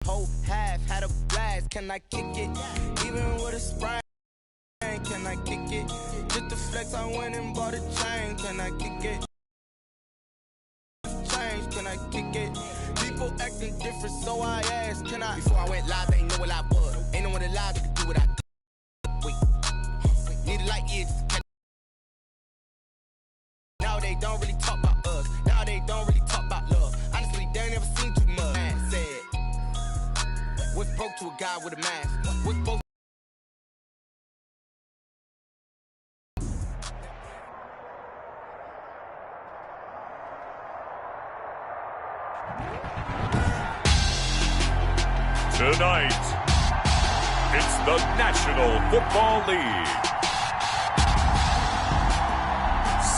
whole half, had a blast. Can I kick it? Even with a sprain, can I kick it? Just to flex, I went and bought a chain. Can I kick it? Change, can I kick it? People acting different, so I asked, can I? Before I went live, they know what I was. Ain't no one alive that could do what I do. Wait, need a light years to catch. Now they don't really talk about us. Now they don't really talk about love. Honestly, they ain't never seen too much. Man said, what's broke to a guy with a mask? What's broke? Tonight, it's the National Football League.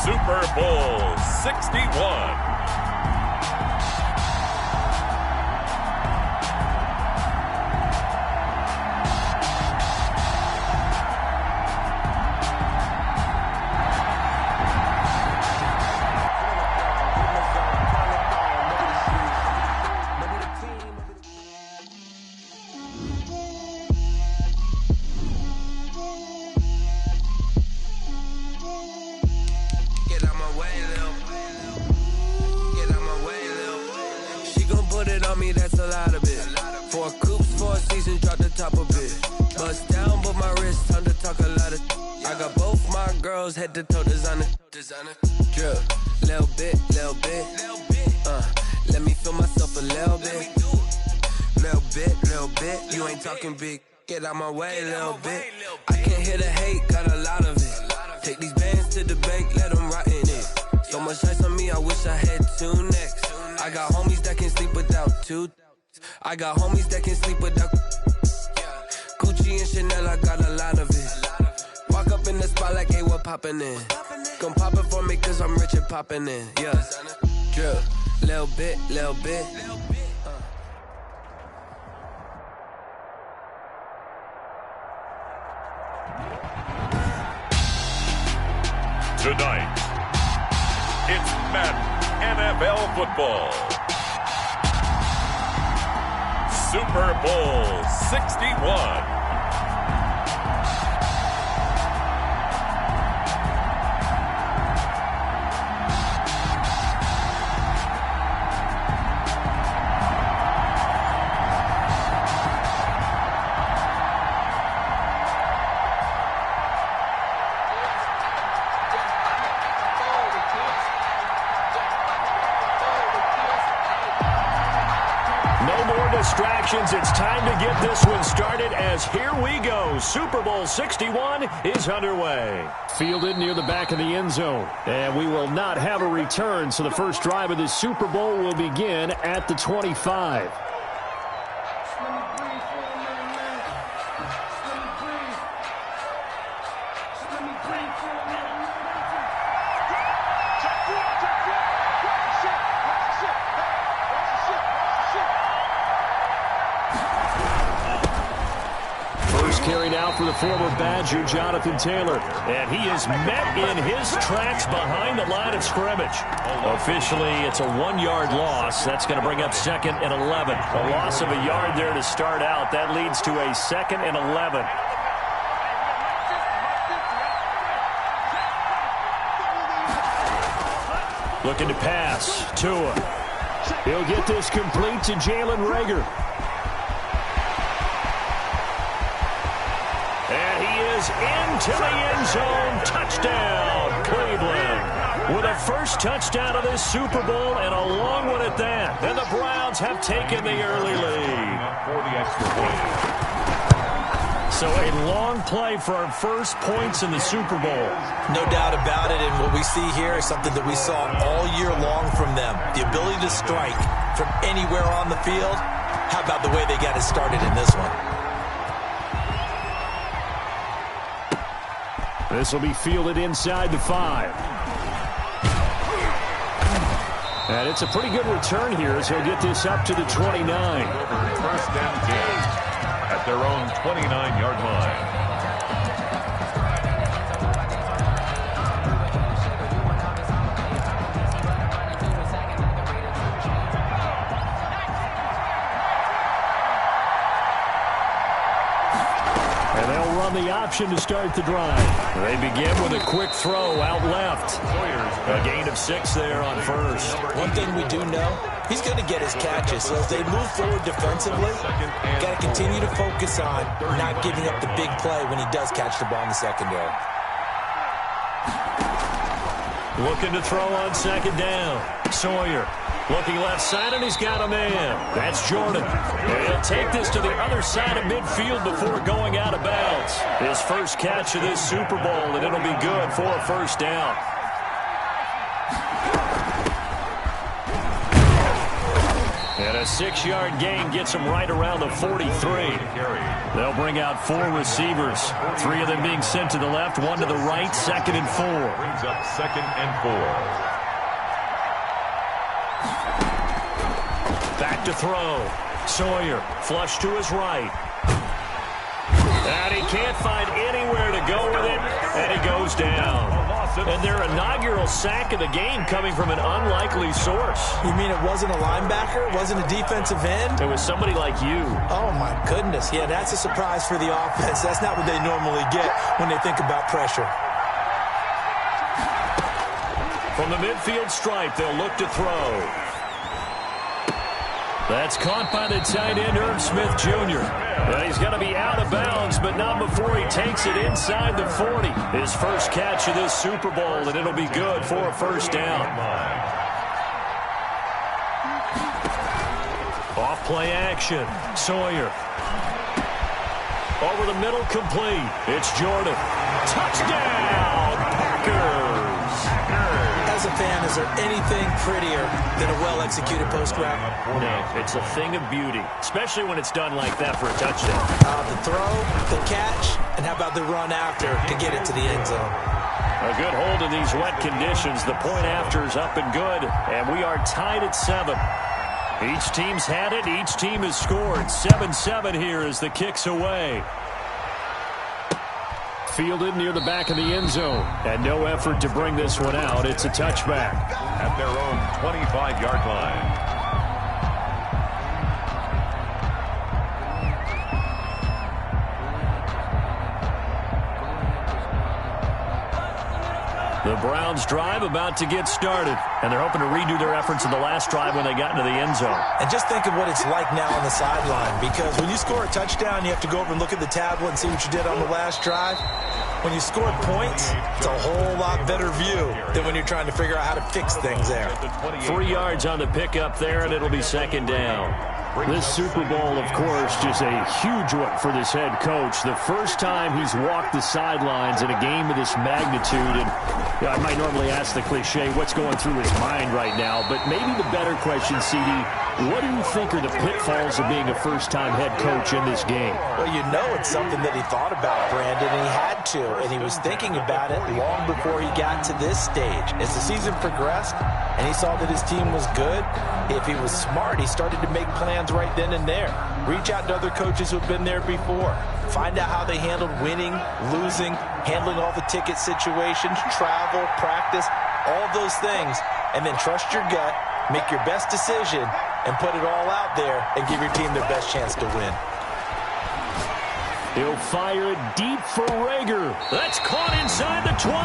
Super Bowl 61. That's a lot of it. 4 coops, 4 seasons, drop the top a bit. Bust down, but my wrist, time to talk a lot of. I got both my girls head to toe designer. Drip, little bit. Let me feel myself a little bit. Little bit. You ain't talking big. Get out my way, little bit. I can't hear the hate, got a lot of it. Take these bands to the bank, let them rot in it. So much ice on me, I wish I had 2 necks. I got homies that can sleep without 2. I got homies that can sleep without Gucci and Chanel, I got a lot of it. Walk up in the spot like, hey, what poppin' in? Gon' pop it for me cause I'm rich and poppin' in. Yeah, drip, little bit. Tonight, it's Madden NFL football. Super Bowl 61. Distractions. It's time to get this one started as here we go. Super Bowl 61 is underway. Fielded near the back of the end zone. And we will not have a return, so the first drive of the Super Bowl will begin at the 25. Carried out for the former Badger, Jonathan Taylor. And he is met in his tracks behind the line of scrimmage. Officially, it's a 1-yard loss. That's going to bring up 2nd and 11. A loss of a yard there to start out. That leads to a 2nd and 11. Looking to pass. Tua. He'll get this complete to Jalen Reagor. Into the end zone. Touchdown, Cleveland. With a first touchdown of this Super Bowl and a long one at that. And the Browns have taken the early lead. So a long play for our first points in the Super Bowl. No doubt about it, and what we see here is something that we saw all year long from them. The ability to strike from anywhere on the field. How about the way they got it started in this one? This will be fielded inside the 5. And it's a pretty good return here as he'll get this up to the 29. First and 10 at their own 29-yard line. And they'll run the option to start the drive. They begin with a quick throw out left. A gain of 6 there on first. One thing we do know, he's going to get his catches. So as they move forward defensively, got to continue to focus on not giving up the big play when he does catch the ball in the secondary. Looking to throw on second down. Sawyer looking left side, and he's got a man. That's Jordan. And he'll take this to the other side of midfield before going out of bounds. His first catch of this Super Bowl, and it'll be good for a first down. And a 6-yard gain gets him right around the 43. They'll bring out 4 receivers, 3 of them being sent to the left, 1 to the right, 2nd and 4. Brings up 2nd and 4. Back to throw. Sawyer, flush to his right. And he can't find anywhere to go with it, and he goes down. And their inaugural sack of the game coming from an unlikely source. You mean it wasn't a linebacker? It wasn't a defensive end? It was somebody like you. Oh, my goodness. Yeah, that's a surprise for the offense. That's not what they normally get when they think about pressure. From the midfield stripe, they'll look to throw. That's caught by the tight end, Irv Smith Jr. And he's going to be out of bounds, but not before he takes it inside the 40. His first catch of this Super Bowl, and it'll be good for a first down. Off play action. Sawyer. Over the middle, complete. It's Jordan. Touchdown, Packers! As a fan, is there anything prettier than a well-executed post route? No, it's a thing of beauty, especially when it's done like that for a touchdown. The throw, the catch, and how about the run after to get it to the end zone? A good hold in these wet conditions. The point after is up and good, and we are tied at 7. Each team's had it. Each team has scored. 7-7 here as the kick's away. Fielded near the back of the end zone. And no effort to bring this one out. It's a touchback. At their own 25-yard line. The Browns drive about to get started, and they're hoping to redo their efforts in the last drive when they got into the end zone. And just think of what it's like now on the sideline, because when you score a touchdown, you have to go over and look at the tablet and see what you did on the last drive. When you score points, it's a whole lot better view than when you're trying to figure out how to fix things there. 3 yards on the pickup there, and it'll be second down. This Super Bowl, of course, just a huge one for this head coach. The first time he's walked the sidelines in a game of this magnitude. And I might normally ask the cliche, what's going through his mind right now? But maybe the better question, CD, what do you think are the pitfalls of being a first-time head coach in this game? Well, you know it's something that he thought about, Brandon, and he had to. And he was thinking about it long before he got to this stage. As the season progressed and he saw that his team was good, if he was smart, he started to make plans right then and there. Reach out to other coaches who have been there before. Find out how they handled winning, losing, handling all the ticket situations, travel, practice, all those things. And then trust your gut, make your best decision, and put it all out there and give your team their best chance to win. He'll fire it deep for Rager. That's caught inside the 20.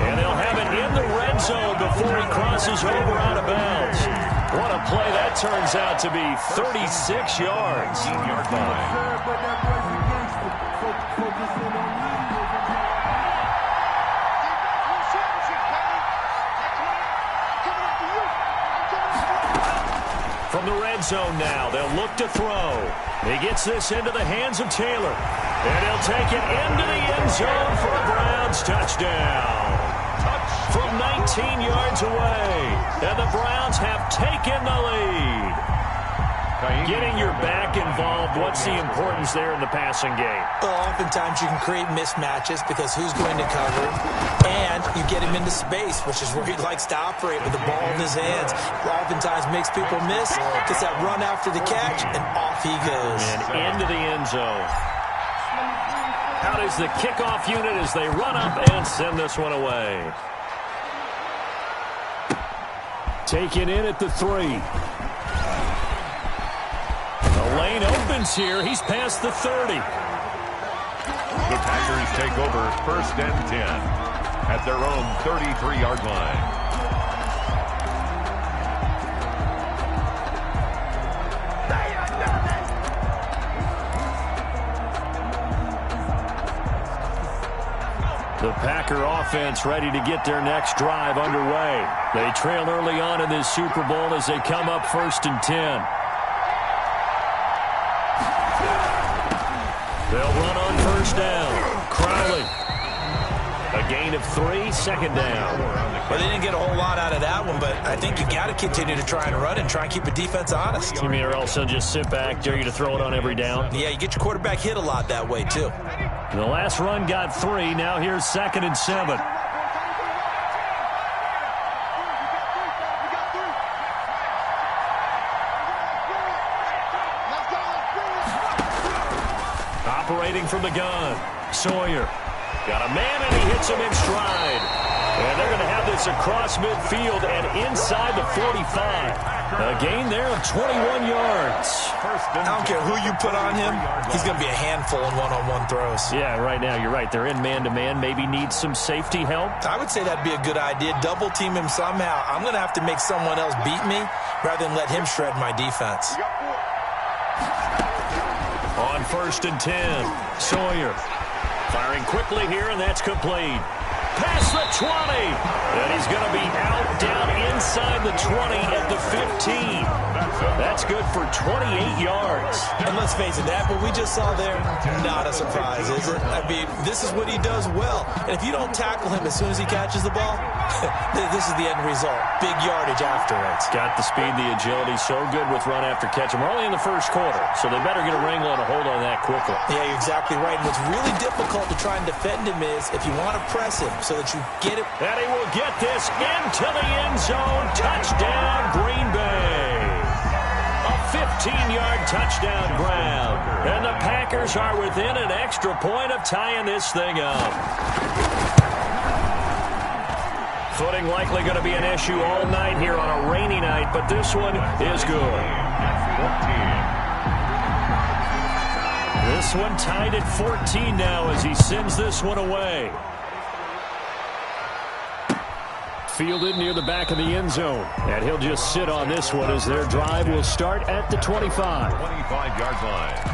And they'll have it in the red zone before he crosses over out of bounds. What a play that turns out to be. 36 yards. 18-yard line. From the red zone now, they'll look to throw. He gets this into the hands of Taylor. And he'll take it into the end zone for a Browns touchdown. From 19 yards away. And the Browns have taken the lead. Getting your back involved, what's the importance there in the passing game? Well, oftentimes you can create mismatches because who's going to cover him? And you get him into space, which is where he likes to operate with the ball in his hands. Oftentimes makes people miss, gets that run after the catch, and off he goes. And into the end zone. Out is the kickoff unit as they run up and send this one away. Taken in at the 3. The lane opens here. He's past the 30. The Packers take over 1st and 10 at their own 33-yard line. The Packer offense ready to get their next drive underway. They trail early on in this Super Bowl as they come up 1st and 10. They'll run on 1st down. Crowley. A gain of 3, 2nd down. Well, they didn't get a whole lot out of that one, but I think you got to continue to try and run and try and keep the defense honest. You mean or else they'll just sit back, dare you to throw it on every down? Yeah, you get your quarterback hit a lot that way, too. The last run got 3. Now here's 2nd and 7. Operating from the gun, Sawyer. Got a man, and he hits him in stride. And they're going to have this across midfield and inside the 45. A gain there of 21 yards. I don't care who you put on him. He's going to be a handful in one-on-one throws. Yeah, right now, you're right. They're in man-to-man. Maybe needs some safety help. I would say that'd be a good idea. Double team him somehow. I'm going to have to make someone else beat me rather than let him shred my defense. On 1st and 10, Sawyer. Firing quickly here, and that's complete. Past the 20. And he's going to be out, down inside the 20 at the 15. That's good for 28 yards. And let's face it, that what we just saw there, not a surprise, is it? I mean, this is what he does well. And if you don't tackle him as soon as he catches the ball, this is the end result. Big yardage afterwards. Got the speed, the agility, so good with run after catch. We're only in the 1st quarter, so they better get a wrangle and a hold on that quickly. Yeah, you're exactly right. And what's really difficult to try and defend him is if you want to press him so that you get it. And he will get this into the end zone. Touchdown, Green Bay. A 15-yard touchdown ground. And the Packers are within an extra point of tying this thing up. Footing likely going to be an issue all night here on a rainy night, but this one is good. This one tied at 14 now as he sends this one away. Fielded near the back of the end zone. And he'll just sit on this one as their drive will start at the 25. 25-yard line.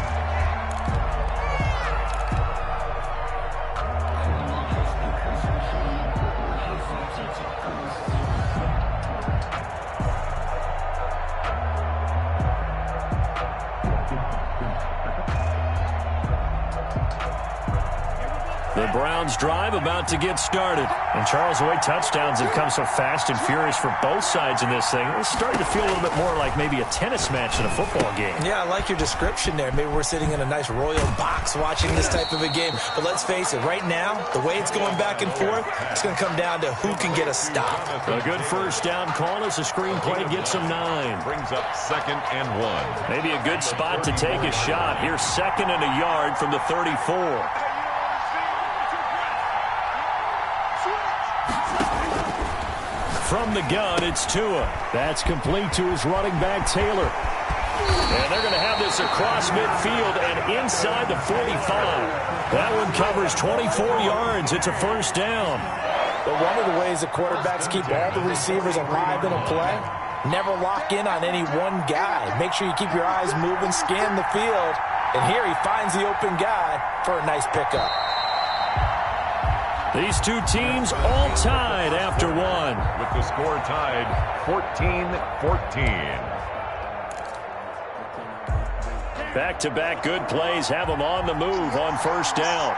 The Browns drive about to get started. And Charles, the way touchdowns have come so fast and furious for both sides in this thing, it's starting to feel a little bit more like maybe a tennis match than a football game. Yeah, I like your description there. Maybe we're sitting in a nice royal box watching this type of a game. But let's face it, right now, the way it's going back and forth, it's going to come down to who can get a stop. A good 1st down call as the screenplay gets him 9. Brings up 2nd and 1. Maybe a good spot to take a shot. Here's 2nd and a yard from the 34. From the gun, it's Tua. That's complete to his running back, Taylor. And they're going to have this across midfield and inside the 45. That one covers 24 yards. It's a 1st down. But one of the ways the quarterbacks keep all the receivers alive in a play, never lock in on any one guy. Make sure you keep your eyes moving, scan the field. And here he finds the open guy for a nice pickup. These two teams all tied after one. With the score tied 14-14. Back-to-back good plays have them on the move on 1st down.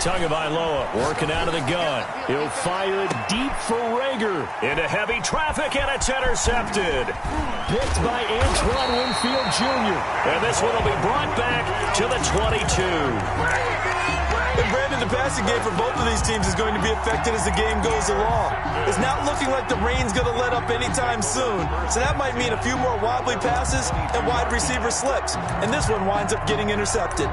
Tagovailoa working out of the gun. He'll fire it deep for Rager. Into heavy traffic, and it's intercepted. Picked by Antoine Winfield Jr. And this one will be brought back to the 22. And Brandon, the passing game for both of these teams is going to be affected as the game goes along. It's not looking like the rain's going to let up anytime soon. So that might mean a few more wobbly passes and wide receiver slips. And this one winds up getting intercepted.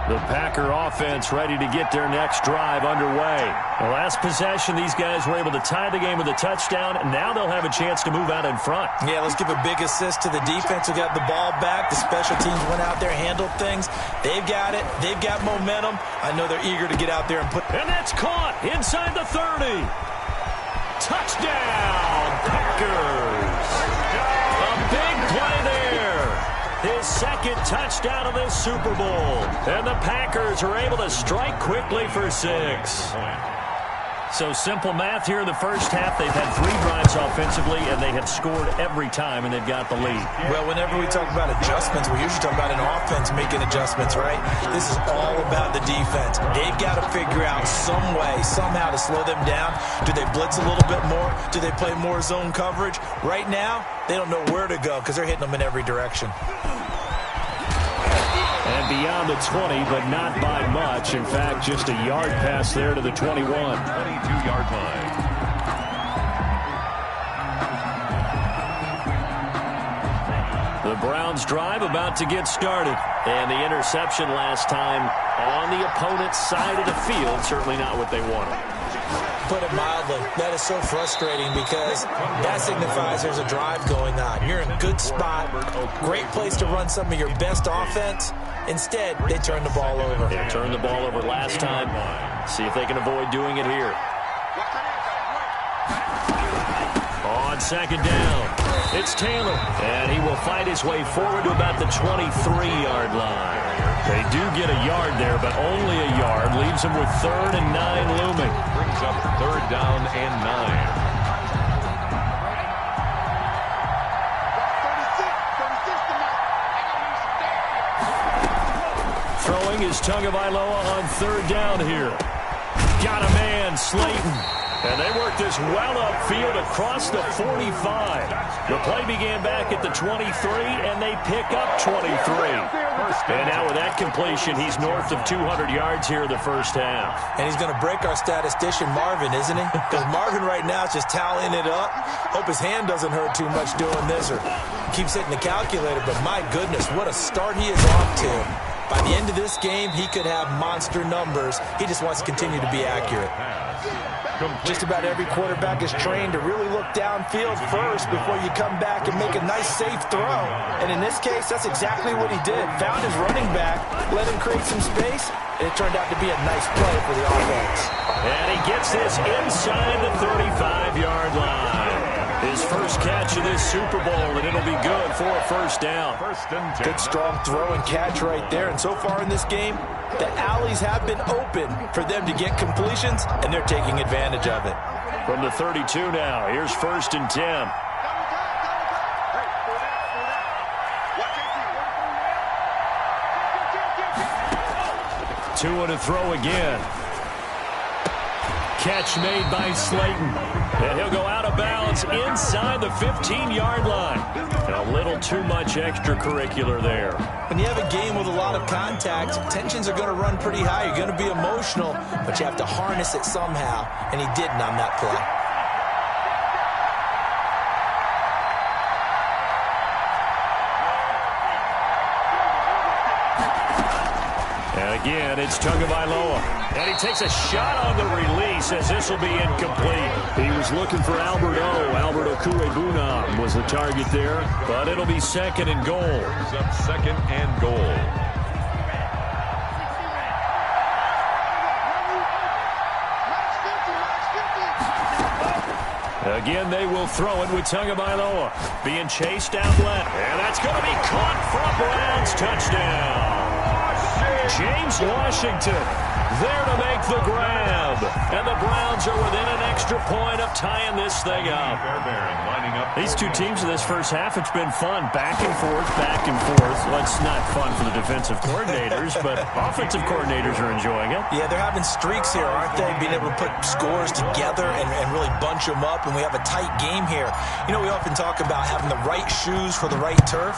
The Packer offense ready to get their next drive underway. The last possession, these guys were able to tie the game with a touchdown, and now they'll have a chance to move out in front. Yeah, let's give a big assist to the defense who got the ball back. The special teams went out there, handled things. They've got it. They've got momentum. I know they're eager to get out there and put... And that's caught inside the 30. Touchdown, Packers. A big play there. His second touchdown of this Super Bowl. And the Packers are able to strike quickly for 6. So simple math here in the first half. They've had 3 drives offensively, and they have scored every time, and they've got the lead. Well, whenever we talk about adjustments, we usually talk about an offense making adjustments, right? This is all about the defense. They've got to figure out some way, somehow to slow them down. Do they blitz a little bit more? Do they play more zone coverage? Right now, they don't know where to go because they're hitting them in every direction. And beyond the 20, but not by much. In fact, just a yard pass there to the 21. 22-yard line. The Browns drive about to get started. And the interception last time on the opponent's side of the field. Certainly not what they wanted. Put it mildly, that is so frustrating because that signifies there's a drive going on. You're in a good spot, great place to run some of your best offense. Instead, they turn the ball over. They turned the ball over last time. See if they can avoid doing it here. On second down, it's Taylor. And he will fight his way forward to about the 23-yard line. They do get a yard there, but only a yard. Leaves them with 3rd and 9 looming. Brings up 3rd down and 9. Throwing is Tagovailoa on 3rd down here. Got a man, Slayton. And they work this well upfield across the 45. The play began back at the 23, and they pick up 23. And now with that completion, he's north of 200 yards here in the first half. And he's going to break our statistician, Marvin, isn't he? Because Marvin right now is just tallying it up. Hope his hand doesn't hurt too much doing this or keeps hitting the calculator. But my goodness, what a start he is off to. By the end of this game, he could have monster numbers. He just wants to continue to be accurate. Just about every quarterback is trained to really look downfield first before you come back and make a nice, safe throw. And in this case, that's exactly what he did. Found his running back, let him create some space, and it turned out to be a nice play for the offense. And he gets this inside the 35-yard line. His first catch of this Super Bowl, and it'll be good for a first down. Good, strong throw and catch right there. And so far in this game, the alleys have been open for them to get completions, and they're taking advantage of it. From the 32 now, here's 1st and 10. Two to throw again. Catch made by Slayton. And he'll go out of bounds inside the 15-yard line. And a little too much extracurricular there. When you have a game with a lot of contact, tensions are going to run pretty high. You're going to be emotional, but you have to harness it somehow. And he didn't on that play. And again, it's Tagovailoa. And he takes a shot on the release as this will be incomplete. He was looking for Albert O. Albert Okuebunam was the target there, but it'll be 2nd and goal. Brings up 2nd and goal. Again, they will throw it with Tagovailoa. Being chased out left. And that's going to be caught for a Browns touchdown. James Washington there to make the grab. And the Browns are within an extra point of tying this thing up. These two teams in this first half, it's been fun. Back and forth, back and forth. Well, it's not fun for the defensive coordinators, but offensive coordinators are enjoying it. Yeah, they're having streaks here, aren't they? Being able to put scores together and really bunch them up, and we have a tight game here. You know, we often talk about having the right shoes for the right turf.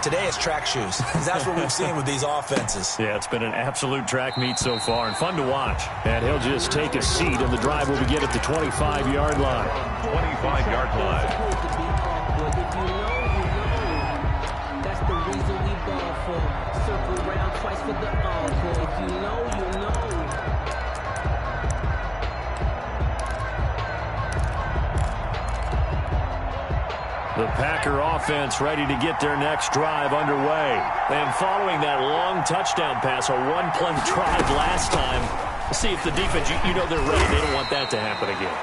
Today it's track shoes. That's what we've seen with these offenses. Yeah, it's been an absolute track meet so far and fun to watch. And he'll just take a seat, and the drive will begin at the 25-yard line. 25-yard line. That's the reason we ball. for. Circle round twice for the encore. If you know, you know. The Packer offense ready to get their next drive underway. And following that long touchdown pass, a one-play drive last time, see if the defense, you know they're ready. They don't want that to happen again.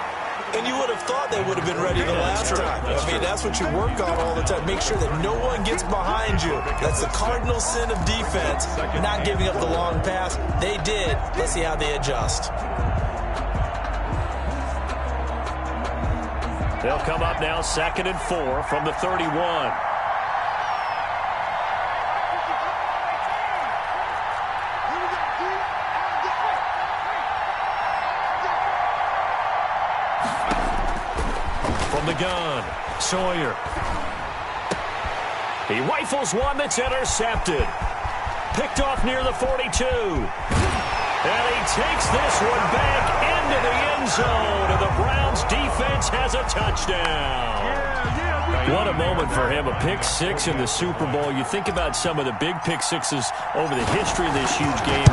And you would have thought they would have been ready the last time. That's what you work on all the time. Make sure that no one gets behind you. That's the cardinal sin of defense, not giving up the long pass. They did. Let's see how they adjust. They'll come up now 2nd and 4 from the 31. From the gun, Sawyer. He rifles one that's intercepted. Picked off near the 42. And he takes this one back into the end zone, and the Browns defense has a touchdown. What a moment for him, a pick six in the Super Bowl. You think about some of the big pick sixes over the history of this huge game.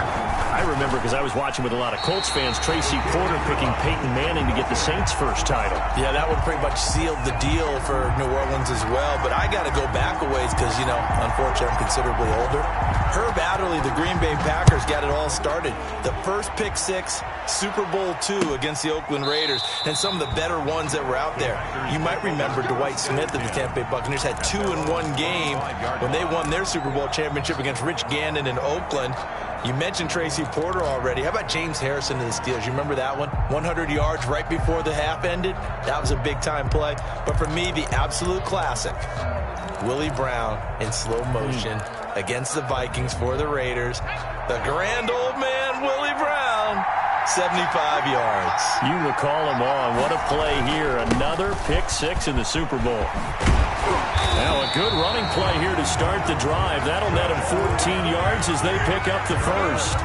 I remember, because I was watching with a lot of Colts fans, Tracy Porter picking Peyton Manning to get the Saints' first title. Yeah, that one pretty much sealed the deal for New Orleans as well. But I got to go back a ways because, unfortunately, I'm considerably older. Herb Adderley, the Green Bay Packers, got it all started. The first pick six, Super Bowl II against the Oakland Raiders, and some of the better ones that were out there. You might remember Dwight Smith of the Tampa Bay Buccaneers had 2 in one game when they won their Super Bowl championship against Rich Gannon in Oakland. You mentioned Tracy Porter already. How about James Harrison of the Steelers? You remember that one? 100 yards right before the half ended. That was a big-time play. But for me, the absolute classic, Willie Brown in slow motion against the Vikings for the Raiders. The grand old man, Willie Brown, 75 yards. You recall him on. What a play here. Another pick six in the Super Bowl. Now a good running play here to start the drive. That'll net him 14 yards as they pick up the first.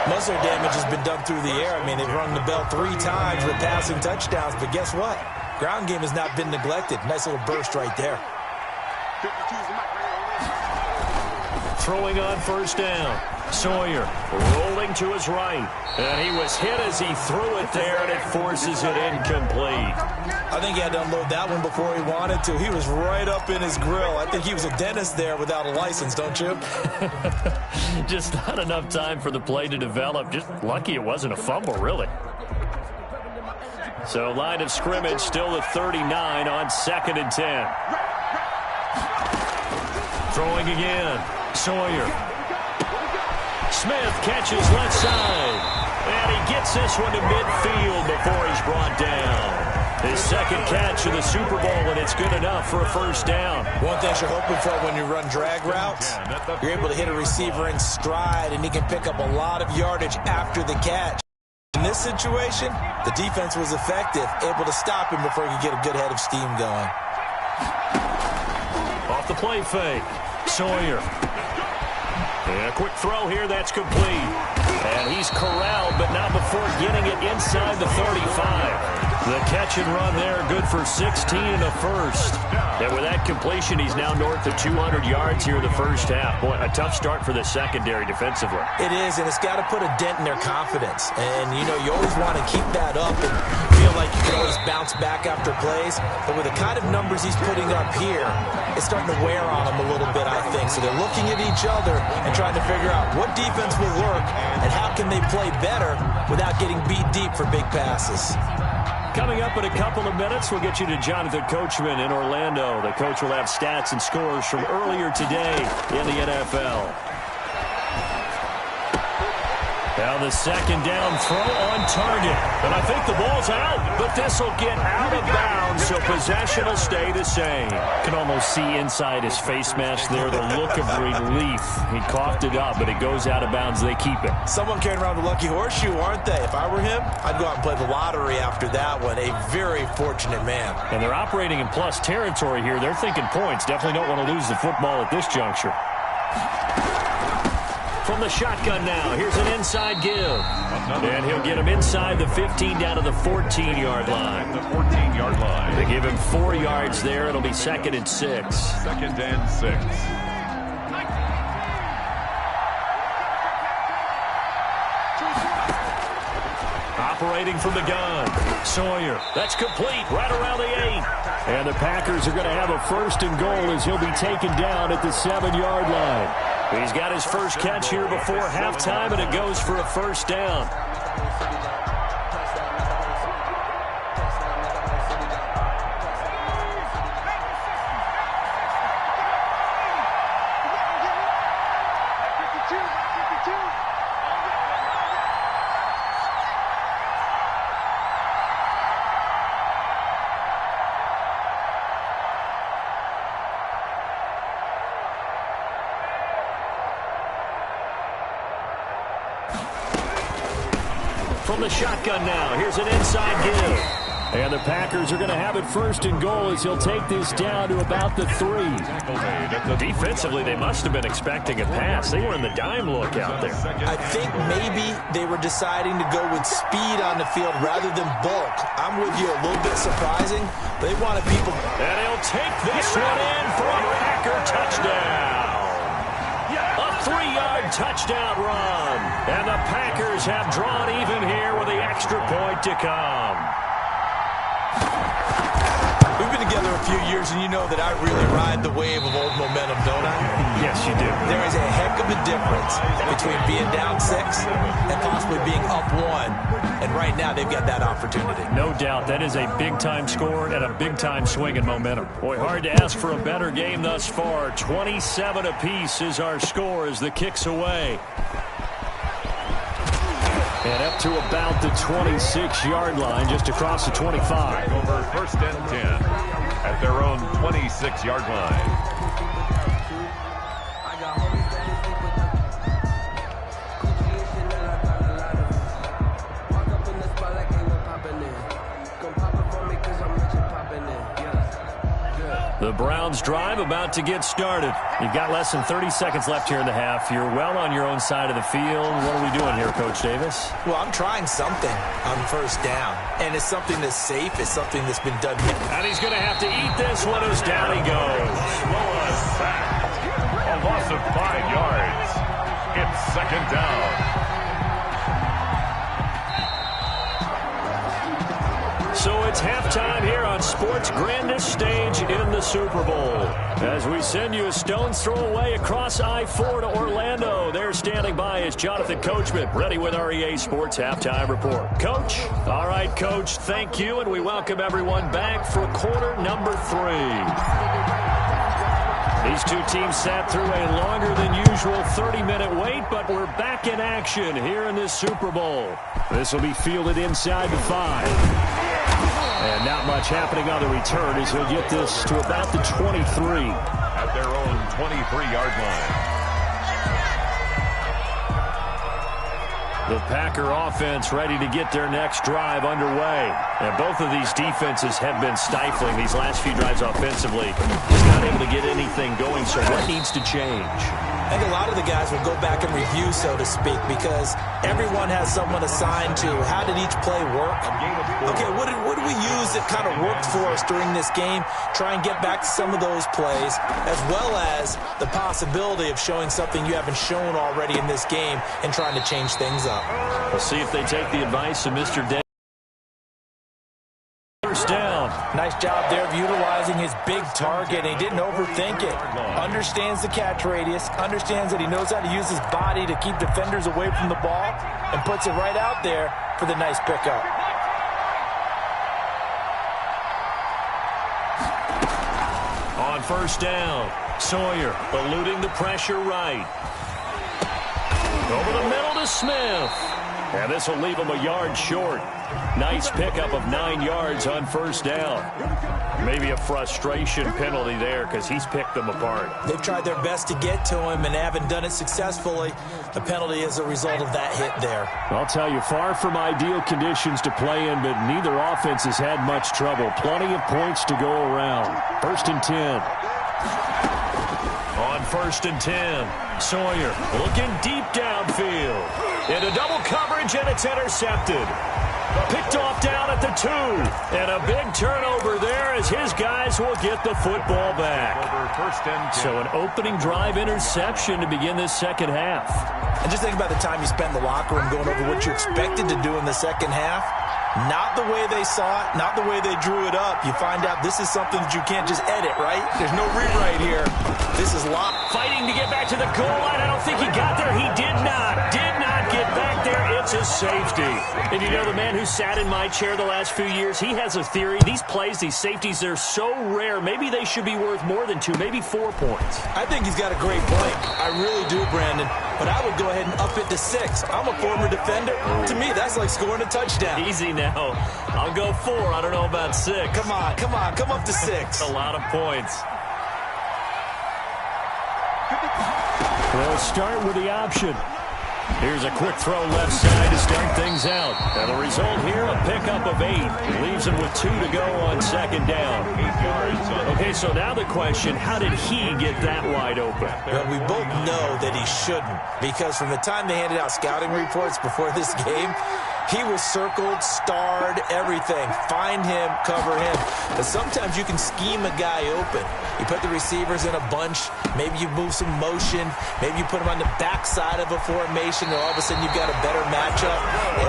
Most of their damage has been done through the air. They've rung the bell 3 times with passing touchdowns, but guess what? Ground game has not been neglected. Nice little burst right there. Throwing on first down. Sawyer rolling to his right. And he was hit as he threw it there, and it forces it incomplete. I think he had to unload that one before he wanted to. He was right up in his grill. I think he was a dentist there without a license, don't you? Just not enough time for the play to develop. Just lucky it wasn't a fumble, really. So line of scrimmage still the 39 on 2nd and 10. Throwing again. Sawyer. Smith catches left side. And he gets this one to midfield before he's brought down. His second catch of the Super Bowl, and it's good enough for a first down. One thing you're hoping for when you run drag routes, you're able to hit a receiver in stride, and he can pick up a lot of yardage after the catch. In this situation, the defense was effective, able to stop him before he could get a good head of steam going. Off the play fake. Sawyer. And a quick throw here, that's complete. And he's corralled, but not before getting it inside the 35. The catch and run there, good for 16 and a first. And with that completion, he's now north of 200 yards here in the first half. Boy, a tough start for the secondary defensively. It is, and it's got to put a dent in their confidence. And, you always want to keep that up and feel like you can always bounce back after plays. But with the kind of numbers he's putting up here, it's starting to wear on them a little bit, I think. So they're looking at each other and trying to figure out what defense will work and how can they play better without getting beat deep for big passes. Coming up in a couple of minutes, we'll get you to Jonathan Coachman in Orlando. The coach will have stats and scores from earlier today in the NFL. Now the second down throw on target. And I think the ball's out, but this will get out of bounds, so possession will stay the same. Can almost see inside his face mask there the look of relief. He coughed it up, but it goes out of bounds. They keep it. Someone carrying around the lucky horseshoe, aren't they? If I were him, I'd go out and play the lottery after that one. A very fortunate man. And they're operating in plus territory here. They're thinking points. Definitely don't want to lose the football at this juncture. From the shotgun now, here's an inside give. And he'll get him inside the 15 down to the 14-yard line. The 14-yard line. They give him 4 yards there. It'll be 2nd and 6. 2nd and 6. operating from the gun. Sawyer, that's complete, right around the 8. And the Packers are going to have a 1st and goal as he'll be taken down at the 7-yard line. He's got his first catch here before halftime, and it goes for a 1st down. From the shotgun now, here's an inside give. And the Packers are going to have it 1st and goal as he'll take this down to about the 3. Defensively, they must have been expecting a pass. They were in the dime look out there. I think maybe they were deciding to go with speed on the field rather than bulk. I'm with you, a little bit surprising. They wanted people. And he'll take this one in for a Packer touchdown. A 3-yard touchdown run. And the Packers have drawn even here with the extra point to come. We've been together a few years, and you know that I really ride the wave of old momentum, don't I? Yes, you do. There is a heck of a difference between being down 6 and possibly being up 1. And right now, they've got that opportunity. No doubt. That is a big-time score and a big-time swing in momentum. Boy, hard to ask for a better game thus far. 27 apiece is our score as the kick's away. And up to about the 26-yard line, just across the 25. Over 1st and 10 at their own 26-yard line. The Browns drive about to get started. You've got less than 30 seconds left here in the half. You're well on your own side of the field. What are we doing here, Coach Davis? Well, I'm trying something on 1st down. And it's something that's safe. It's something that's been done. And he's going to have to eat this one as down he goes. A loss of 5 yards. It's 2nd down. So it's halftime here on sports' grandest stage in the Super Bowl. As we send you a stone's throw away across I-4 to Orlando. There standing by is Jonathan Coachman, ready with our EA Sports Halftime Report. Coach? All right, Coach, thank you, and we welcome everyone back for quarter number 3. These two teams sat through a longer than usual 30-minute wait, but we're back in action here in this Super Bowl. This will be fielded inside the 5. And not much happening on the return as he'll get this to about the 23. At their own 23-yard line. The Packer offense ready to get their next drive underway. And both of these defenses have been stifling these last few drives offensively. Just not able to get anything going, so what needs to change? I think a lot of the guys will go back and review, so to speak, because everyone has someone assigned to how did each play work. Okay, what did we use that kind of worked for us during this game? Try and get back to some of those plays, as well as the possibility of showing something you haven't shown already in this game and trying to change things up. We'll see if they take the advice of Mr. Day. First down. Nice job there of utilizing his big target. He didn't overthink it. Understands the catch radius. Understands that he knows how to use his body to keep defenders away from the ball. And puts it right out there for the nice pickup. On first down, Sawyer eluding the pressure right. Over the middle to Smith. And this will leave him a yard short. Nice pickup of 9 yards on first down. Maybe a frustration penalty there because he's picked them apart. They've tried their best to get to him and haven't done it successfully. The penalty is a result of that hit there. I'll tell you, far from ideal conditions to play in, but neither offense has had much trouble. Plenty of points to go around. 1st and 10. On 1st and 10, Sawyer looking deep downfield. Into double coverage, and it's intercepted. Picked off down at the 2. And a big turnover there as his guys will get the football back. So an opening drive interception to begin this second half. And just think about the time you spent in the locker room going over what you expected to do in the second half. Not the way they saw it, not the way they drew it up. You find out this is something that you can't just edit, right? There's no rewrite here. This is locked. Fighting to get back to the goal line. I don't think he got there. He did not get back there. It's a safety. And you know, the man who sat in my chair the last few years, he has a theory. These plays, these safeties, they're so rare. Maybe they should be worth more than 2, maybe 4 points. I think he's got a great point. I really do, Brandon. But I would go ahead and up it to 6. I'm a former defender. To me, that's like scoring a touchdown. Easy now. I'll go 4. I don't know about 6. Come on. Come up to 6. A lot of points. They'll start with the option. Here's a quick throw left side to start things out. And the result here, a pickup of 8. Leaves him with 2 to go on second down. Okay, so now the question, how did he get that wide open? Well, we both know that he shouldn't, because from the time they handed out scouting reports before this game, he was circled, starred, everything. Find him, cover him. But sometimes you can scheme a guy open. You put the receivers in a bunch. Maybe you move some motion. Maybe you put them on the backside of a formation, and all of a sudden you've got a better matchup.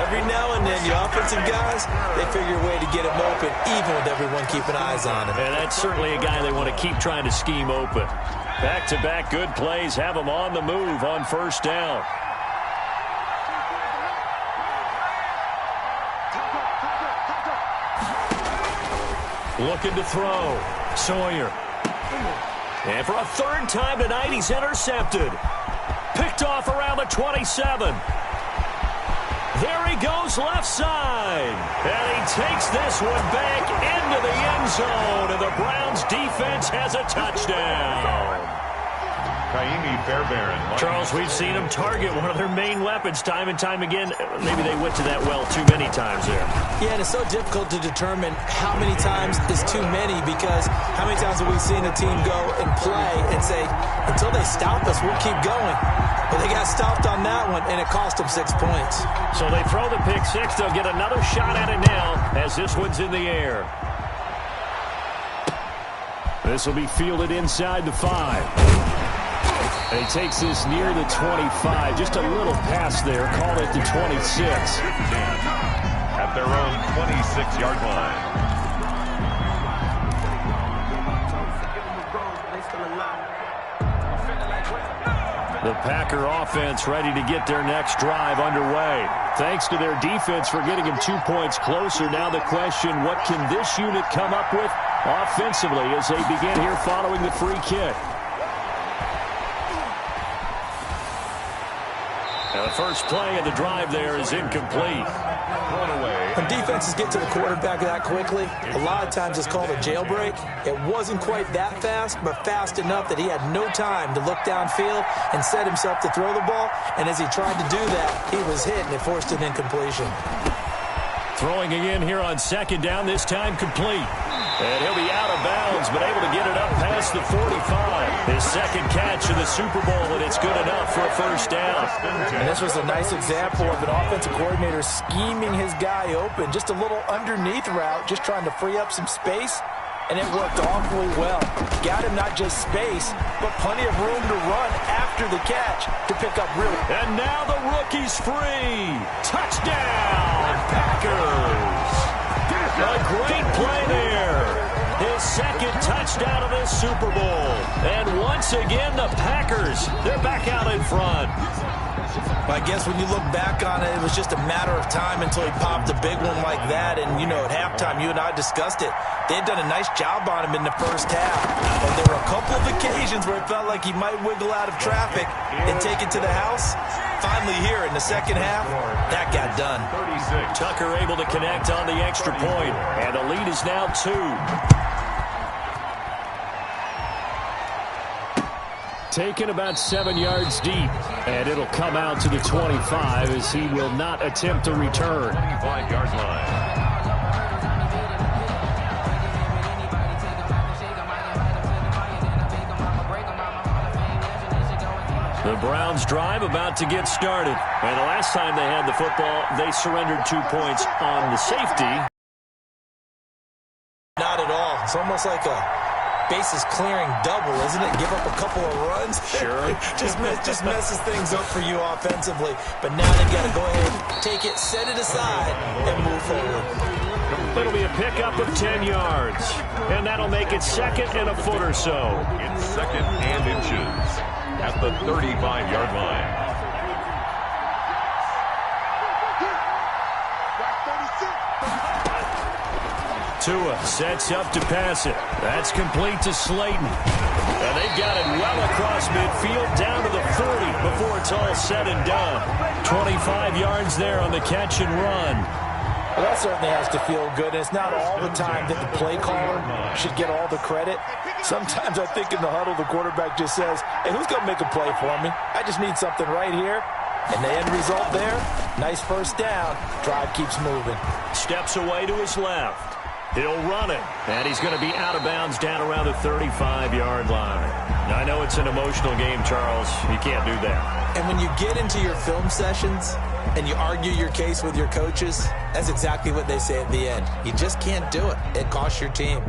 Every now and then, your offensive guys, they figure a way to get him open, even with everyone keeping eyes on him. And that's certainly a guy they want to keep trying to scheme open. Back-to-back good plays have him on the move on first down. Looking to throw. Sawyer. And for a 3rd time tonight, he's intercepted. Picked off around the 27. There he goes left side. And he takes this one back into the end zone. And the Browns defense has a touchdown. Charles, we've seen them target one of their main weapons time and time again. Maybe they went to that well too many times there. Yeah, and it's so difficult to determine how many times is too many, because how many times have we seen a team go and play and say, until they stop us, we'll keep going. But they got stopped on that one, and it cost them 6 points. So they throw the pick 6. They'll get another shot at it now as this one's in the air. This will be fielded inside the 5. And he takes this near the 25. Just a little pass there. Call it the 26. At their own 26-yard line. The Packer offense ready to get their next drive underway. Thanks to their defense for getting them 2 points closer. Now the question, what can this unit come up with offensively as they begin here following the free kick? Now the first play of the drive there is incomplete. When defenses get to the quarterback that quickly, a lot of times it's called a jailbreak. It wasn't quite that fast, but fast enough that he had no time to look downfield and set himself to throw the ball. And as he tried to do that, he was hit, and it forced an incompletion. Throwing again here on second down, this time complete. And he'll be out of bounds, but able to get it up past the 45. His second catch of the Super Bowl, and it's good enough for a first down. And this was a nice example of an offensive coordinator scheming his guy open. Just a little underneath route, just trying to free up some space, and it worked awfully well. Got him not just space, but plenty of room to run after the catch to pick up really. And now the rookie's free. Touchdown, Packers. A great play there. His second touchdown of this Super Bowl. And once again, the Packers, they're back out in front. I guess when you look back on it, it was just a matter of time until he popped a big one like that. And, you know, at halftime, you and I discussed it. They had done a nice job on him in the first half. And there were a couple of occasions where it felt like he might wiggle out of traffic and take it to the house. Finally here in the second half, that got done. Tucker able to connect on the extra point. And the lead is now 2. Taken about 7 yards deep, and it'll come out to the 25 as he will not attempt a return. 25-yard line. The Browns Browns drive about to get started. And the last time they had the football, they surrendered 2 points on the safety. Not at all. It's almost like a bases clearing double, isn't it? Give up a couple of runs. Sure. just messes things up for you offensively. But now they've got to go ahead, take it, set it aside, and move forward. It'll be a pickup of 10 yards. And that'll make it 2nd and a foot or so. It's 2nd and inches at the 35-yard line. Tua sets up to pass it. That's complete to Slayton. And they've got it well across midfield down to the 40 before it's all said and done. 25 yards there on the catch and run. Well, that certainly has to feel good. And it's not all the time that the play caller should get all the credit. Sometimes I think in the huddle, the quarterback just says, hey, who's going to make a play for me? I just need something right here. And the end result there, nice first down. Drive keeps moving. Steps away to his left. He'll run it. And he's going to be out of bounds down around the 35-yard line. Now, I know it's an emotional game, Charles. You can't do that. And when you get into your film sessions and you argue your case with your coaches, that's exactly what they say at the end. You just can't do it. It costs your team.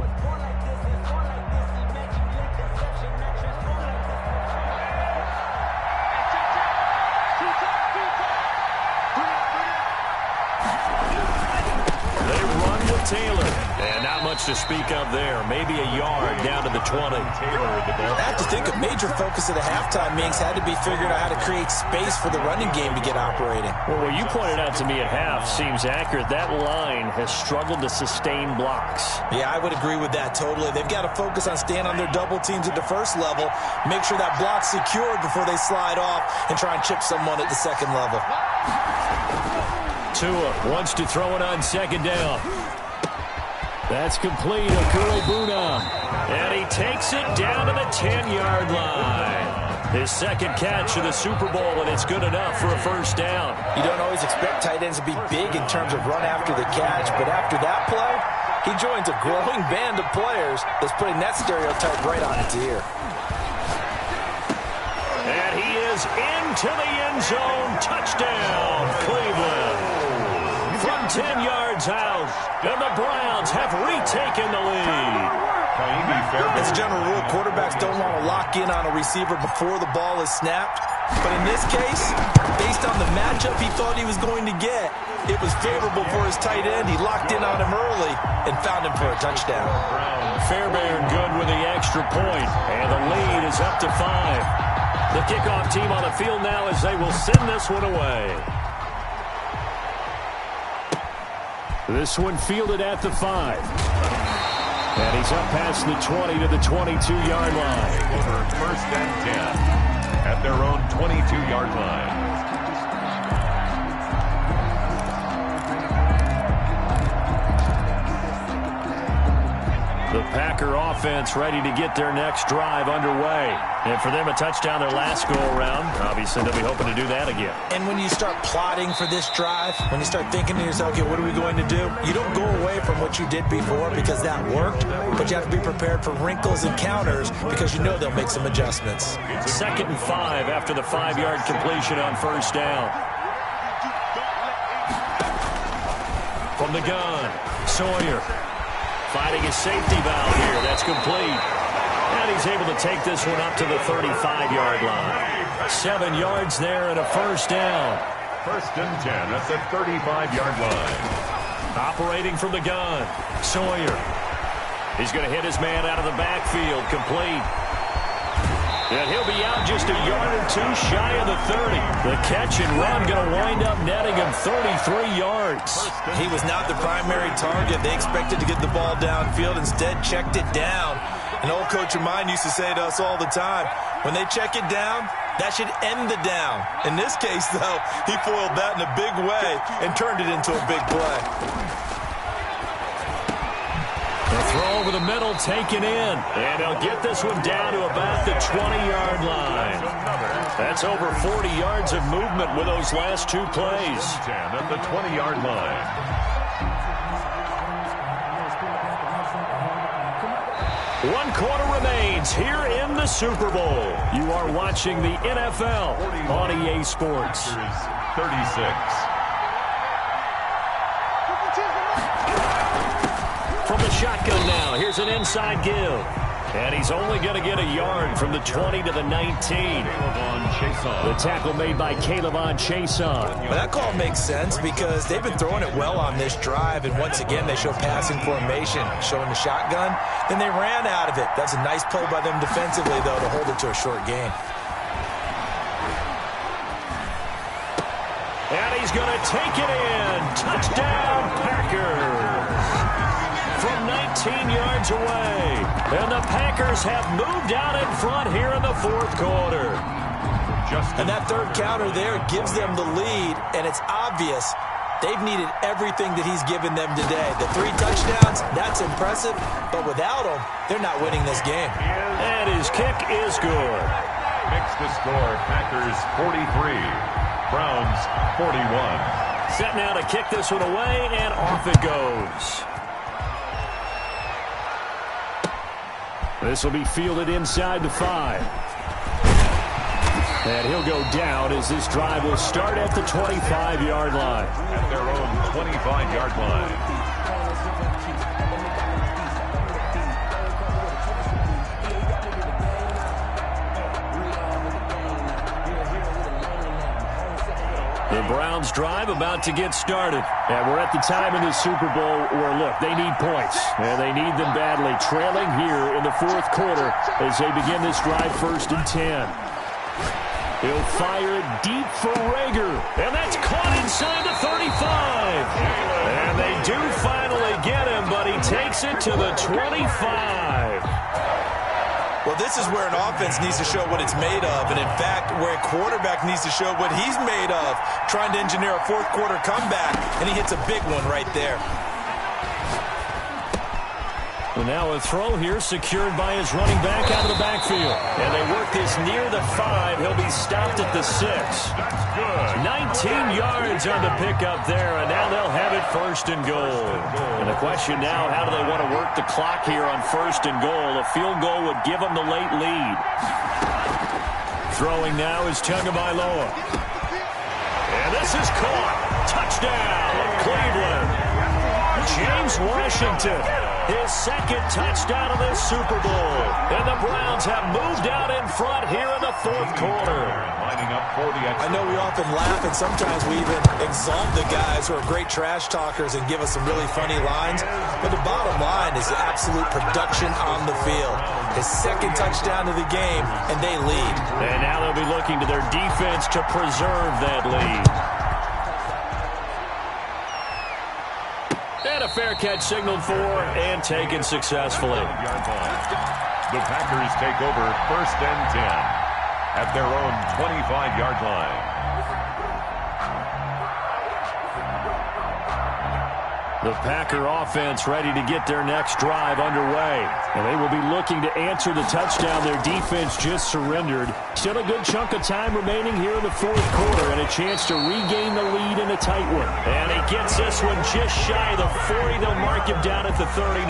Taylor. And not much to speak of there. Maybe a yard down to the 20. Taylor at the ball. I have to think a major focus of the halftime meetings had to be figuring out how to create space for the running game to get operating. Well, what you pointed out to me at half seems accurate. That line has struggled to sustain blocks. Yeah, I would agree with that totally. They've got to focus on staying on their double teams at the first level, make sure that block's secured before they slide off and try and chip someone at the second level. Tua wants to throw it on 2nd down. That's complete. Okuribuna. And he takes it down to the 10-yard line. His 2nd catch of the Super Bowl, and it's good enough for a first down. You don't always expect tight ends to be big in terms of run after the catch, but after that play, he joins a growing band of players that's putting that stereotype right on its ear. And he is into the end zone. Touchdown, Cleveland. From 10 yards out, and the Browns have retaken the lead. As a general rule, quarterbacks don't want to lock in on a receiver before the ball is snapped. But in this case, based on the matchup he thought he was going to get, it was favorable for his tight end. He locked in on him early and found him for a touchdown. Fairbairn good with the extra point, and the lead is up to 5. The kickoff team on the field now as they will send this one away. This one fielded at the 5. And he's up past the 20 to the 22-yard line. Over 1st and 10 at their own 22-yard line. The Packer offense ready to get their next drive underway. And for them, a touchdown their last go-around. Obviously, they'll be hoping to do that again. And when you start plotting for this drive, when you start thinking to yourself, okay, what are we going to do? You don't go away from what you did before because that worked, but you have to be prepared for wrinkles and counters because you know they'll make some adjustments. 2nd and 5 after the 5-yard completion on 1st down. From the gun, Sawyer. Fighting his safety valve here. That's complete. And he's able to take this one up to the 35-yard line. 7 yards there and a first down. 1st and 10 at the 35-yard line. Operating from the gun, Sawyer. He's going to hit his man out of the backfield. Complete. And he'll be out just a yard or 2 shy of the 30. The catch and run going to wind up netting him 33 yards. He was not the primary target. They expected to get the ball downfield. Instead, checked it down. An old coach of mine used to say to us all the time, when they check it down, that should end the down. In this case, though, he foiled that in a big way and turned it into a big play. The throw over the middle taken in. And they'll get this one down to about the 20-yard line. That's over 40 yards of movement with those last 2 plays. 10 at the 20-yard line. 1 quarter remains here in the Super Bowl. You are watching the NFL on EA Sports. 36. From the shotgun now, here's an inside give. And he's only going to get a yard from the 20 to the 19. The tackle made by Caleb Chason. Well, that call makes sense because they've been throwing it well on this drive, and once again they show passing formation, showing the shotgun. Then they ran out of it. That's a nice play by them defensively, though, to hold it to a short gain. And he's going to take it in. Touchdown, Packers. From 19 yards away. And the Packers have moved out in front here in the fourth quarter. And that third counter there gives them the lead, and it's obvious they've needed everything that he's given them today. The 3 touchdowns, that's impressive, but without him, they're not winning this game. And his kick is good. Makes the score Packers 43, Browns 41. Set now to kick this one away, and off it goes. This will be fielded inside the 5. And he'll go down as this drive will start at the 25-yard line. At their own 25-yard line. The Browns drive about to get started. And we're at the time in the Super Bowl where, look, they need points. And they need them badly. Trailing here in the fourth quarter as they begin this drive 1st and 10. He'll fire it deep for Rager. And that's caught inside the 35. And they do finally get him, but he takes it to the 25. Well, this is where an offense needs to show what it's made of. And, in fact, where a quarterback needs to show what he's made of. Trying to engineer a fourth quarter comeback, and he hits a big one right there. Well, now a throw here secured by his running back out of the backfield. And they work this near the 5. He'll be stopped at the 6. That's good. 19 yards on the pickup there, and now they'll have it 1st and goal. And the question now, how do they want to work the clock here on 1st and goal? A field goal would give them the late lead. Throwing now is Tagovailoa. And this is caught. Touchdown, Cleveland. James Washington, his 2nd touchdown of this Super Bowl. And the Browns have moved out in front here in the fourth quarter. Lining up for the extra. I know we often laugh, and sometimes we even exalt the guys who are great trash talkers and give us some really funny lines. But the bottom line is the absolute production on the field. His 2nd touchdown of the game, and they lead. And now they'll be looking to their defense to preserve that lead. And a fair catch signaled for and taken successfully. The Packers take over 1st and 10 at their own 25-yard line. The Packer offense ready to get their next drive underway. And they will be looking to answer the touchdown their defense just surrendered. Still a good chunk of time remaining here in the fourth quarter and a chance to regain the lead in a tight one. And he gets this one just shy of the 40. They'll mark him down at the 39.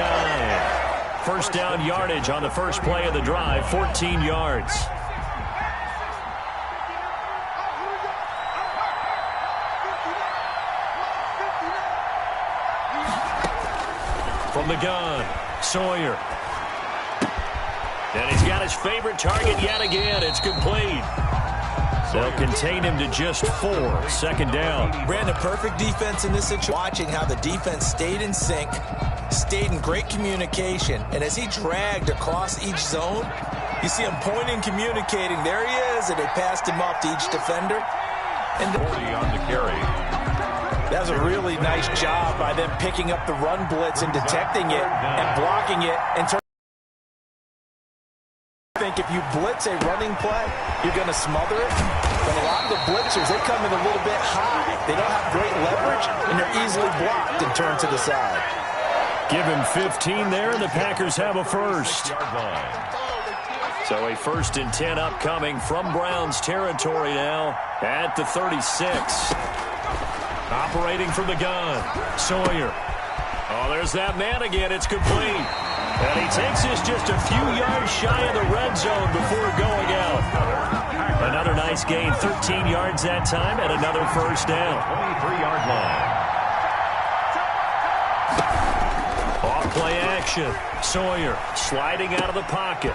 1st down yardage on the first play of the drive, 14 yards. From the gun, Sawyer. And he's got his favorite target yet again. It's complete. They'll contain him to just 4. 2nd down. Brandon, perfect defense in this situation. Watching how the defense stayed in sync, stayed in great communication, and as he dragged across each zone, you see him pointing, communicating. There he is, and they passed him off to each defender. And 40 on the carry. that was a really nice job by them picking up the run blitz and detecting it and blocking it. And I think if you blitz a running play, you're going to smother it. But a lot of the blitzers, they come in a little bit high. They don't have great leverage, and they're easily blocked and turned to the side. Give him 15 there, and the Packers have a first. So a 1st and 10 upcoming from Browns territory now at the 36. Operating from the gun, Sawyer. Oh, there's that man again. It's complete. And he takes this just a few yards shy of the red zone before going out. Another nice gain, 13 yards that time, and another first down. 23-yard line. Off play action. Sawyer sliding out of the pocket.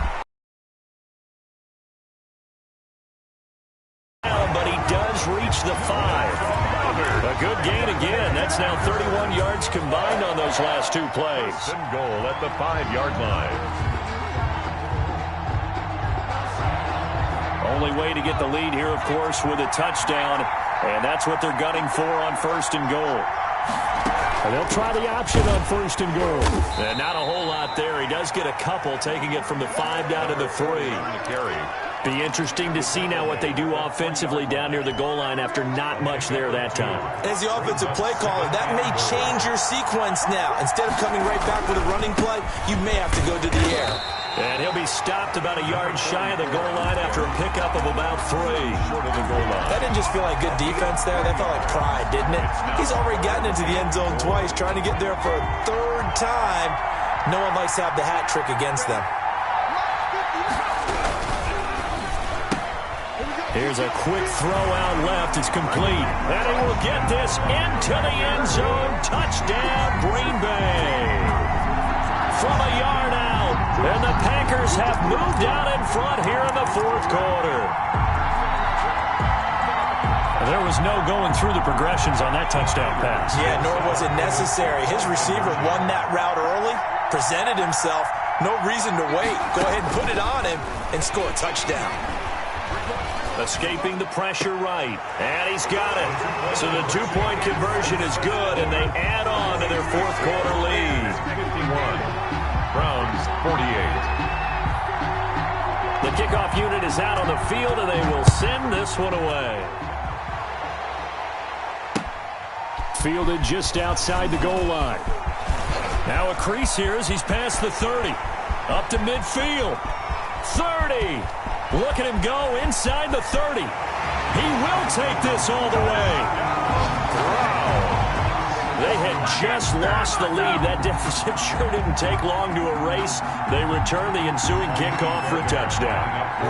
But he does reach the 5. A good gain again. That's now 31 yards combined on those last two plays. First and goal at the 5-yard line. Only way to get the lead here, of course, with a touchdown. And that's what they're gunning for on first and goal. And they'll try the option on first and goal. And not a whole lot there. He does get a couple, taking it from the 5 down to the 3. Be interesting to see now what they do offensively down near the goal line after not much there that time. As the offensive play caller, that may change your sequence now. Instead of coming right back with a running play, you may have to go to the air. And he'll be stopped about a yard shy of the goal line after a pickup of about 3. Short of the goal line. That didn't just feel like good defense there. That felt like pride, didn't it? He's already gotten into the end zone twice, trying to get there for a 3rd time. No one likes to have the hat trick against them. Here's a quick throw out left. It's complete. And he will get this into the end zone. Touchdown, Green Bay. From a yard out. And the Packers have moved out in front here in the 4th quarter. There was no going through the progressions on that touchdown pass. Yeah, nor was it necessary. His receiver won that route early, presented himself. No reason to wait. Go ahead and put it on him and score a touchdown. Escaping the pressure right. And he's got it. So the 2-point conversion is good, and they add on to their 4th quarter lead. 51. Browns 48. The kickoff unit is out on the field, and they will send this one away. Fielded just outside the goal line. Now a crease here as he's past the 30. Up to midfield. 30. Look at him go inside the 30. He will take this all the way. Wow. They had just lost the lead. That deficit sure didn't take long to erase. They return the ensuing kickoff for a touchdown.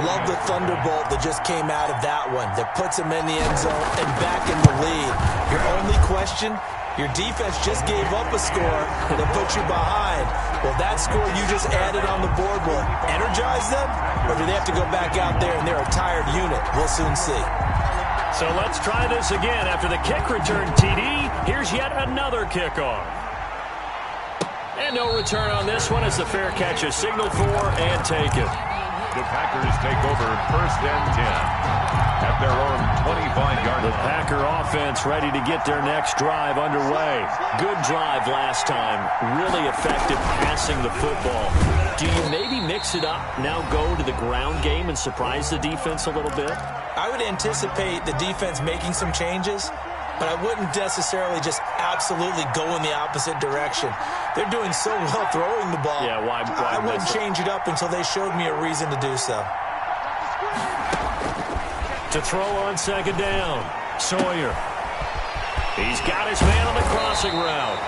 Love the thunderbolt that just came out of that one. That puts him in the end zone and back in the lead. Your only question, your defense just gave up a score that put you behind. Well, that score you just added on the board will energize them, or do they have to go back out there and they're a tired unit? We'll soon see. So let's try this again. After the kick return TD, here's yet another kickoff. And no return on this one as the fair catch is signaled for and taken. The Packers take over 1st and 10 at their own 25-yard line. The Packer offense ready to get their next drive underway. Good drive last time. Really effective passing the football. Do you maybe mix it up, now go to the ground game and surprise the defense a little bit? I would anticipate the defense making some changes, but I wouldn't necessarily just absolutely go in the opposite direction. They're doing so well throwing the ball. Yeah, why I wouldn't change it up until they showed me a reason to do so. To throw on 2nd down, Sawyer. He's got his man on the crossing route.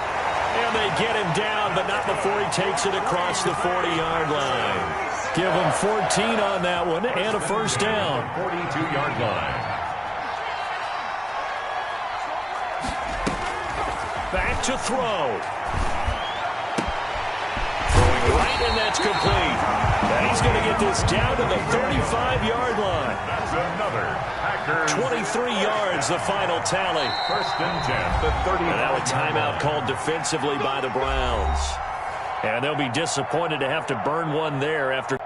And they get him down, but not before he takes it across the 40-yard line. Give him 14 on that one and a first down. 42-yard line. Back to throw. Throwing right, and that's complete. And he's going to get this down to the 35-yard line. That's another Packers. 23 yards, the final tally. 1st and 10, the 30. And now a timeout called defensively by the Browns. And they'll be disappointed to have to burn one there after.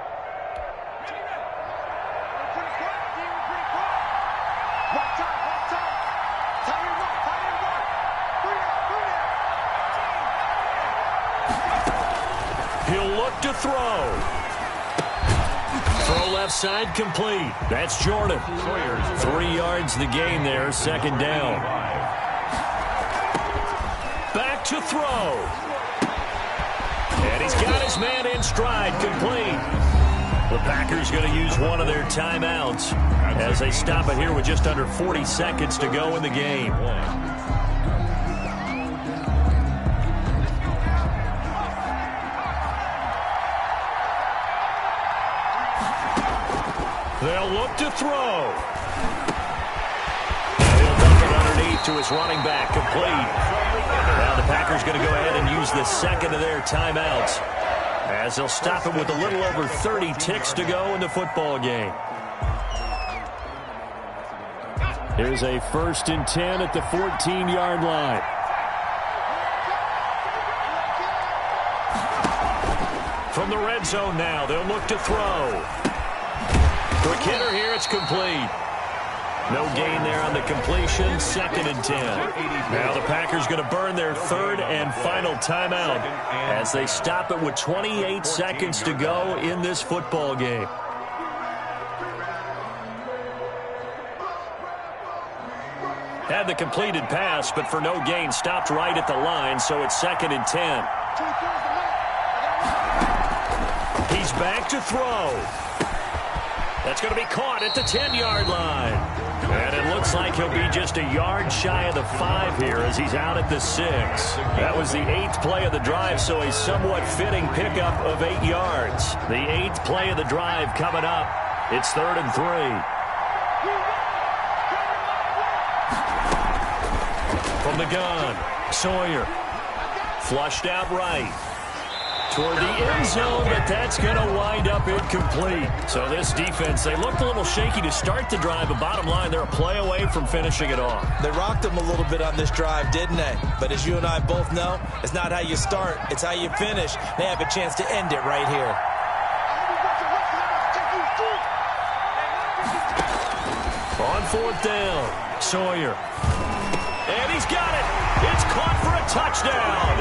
He'll look to throw. Throw left side complete. That's Jordan. 3 yards the gain there, 2nd down. Back to throw. And he's got his man in stride, complete. The Packers going to use one of their timeouts as they stop it here with just under 40 seconds to go in the game. They'll look to throw. He'll dump it underneath to his running back, complete. Now the Packers going to go ahead and use the second of their timeouts, as they'll stop it with a little over 30 ticks to go in the football game. Here's a 1st and 10 at the 14-yard line. From the red zone now, they'll look to throw. Quick hitter here, it's complete. No gain there on the completion, 2nd and 10. Now the Packers going to burn their 3rd and final timeout as they stop it with 28 seconds to go in this football game. Had the completed pass, but for no gain, stopped right at the line, so it's 2nd and 10. He's back to throw. That's going to be caught at the 10-yard line. And it looks like he'll be just a yard shy of the 5 here as he's out at the 6. That was the 8th play of the drive, so a somewhat fitting pickup of 8 yards. The 8th play of the drive coming up. It's 3rd and 3. From the gun, Sawyer. Flushed out right. Toward the end zone, but that's going to wind up incomplete. So this defense, they looked a little shaky to start the drive, but bottom line, they're a play away from finishing it off. They rocked them a little bit on this drive, didn't they? But as you and I both know, it's not how you start, it's how you finish. They have a chance to end it right here. On 4th down, Sawyer. And he's got it. It's caught for a touchdown.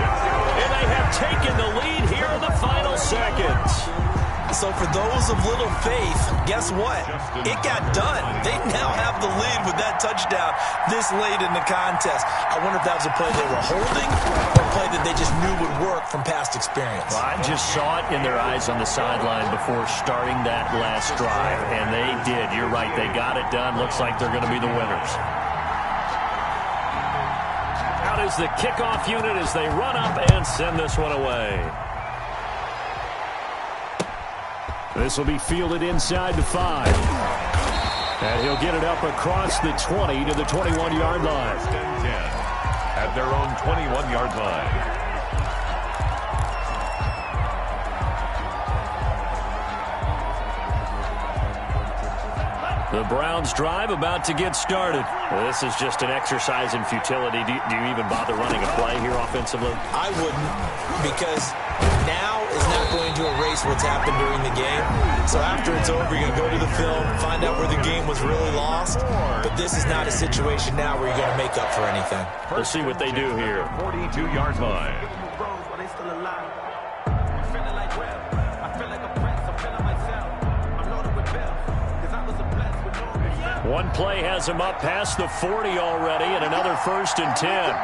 And they have taken the lead here in the final seconds. So for those of little faith, guess what? It got done. They now have the lead with that touchdown this late in the contest. I wonder if that was a play they were holding or a play that they just knew would work from past experience. Well, I just saw it in their eyes on the sideline before starting that last drive, and they did. You're right. They got it done. Looks like they're going to be the winners. Out is the kickoff unit as they run up and send this one away. This will be fielded inside the 5. And he'll get it up across the 20 to the 21-yard line. 1st and 10 at their own 21-yard line. The Browns drive about to get started. Well, this is just an exercise in futility. Do you even bother running a play here offensively? I wouldn't, because now is not going to erase what's happened during the game. So after it's over, you're going to go to the film, find out where the game was really lost. But this is not a situation now where you're going to make up for anything. We'll see what they do here. 42-yard line. One play has him up past the 40 already, and another 1st and 10.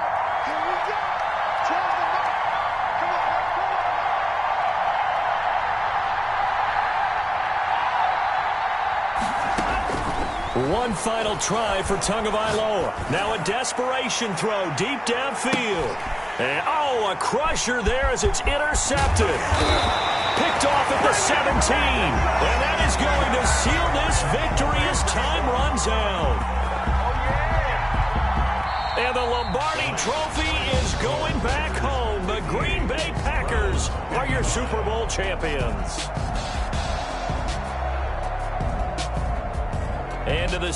One final try for Tagovailoa. Now a desperation throw deep downfield. And, a crusher there as it's intercepted. Picked off at the 17. And that is going to seal this victory as time runs out. And the Lombardi Trophy is going back home. The Green Bay Packers are your Super Bowl champions. And to the